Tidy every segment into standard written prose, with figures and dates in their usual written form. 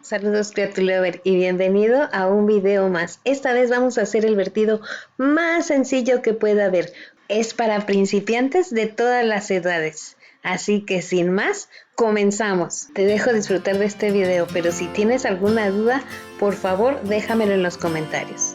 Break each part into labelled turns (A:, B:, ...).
A: Saludos Creatulover y bienvenido a un video más. Esta vez vamos a hacer el vertido más sencillo que pueda haber. Es para principiantes de todas las edades. Así que sin más, comenzamos. Te dejo disfrutar de este video, pero si tienes alguna duda, por favor déjamelo en los comentarios.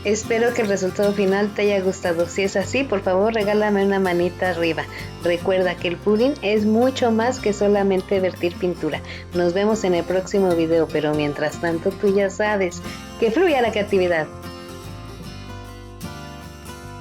A: Espero que el resultado final te haya gustado. Si es así, por favor regálame una manita arriba. Recuerda que el pudding es mucho más que solamente vertir pintura. Nos vemos en el próximo video, pero mientras tanto tú ya sabes, que fluya la creatividad.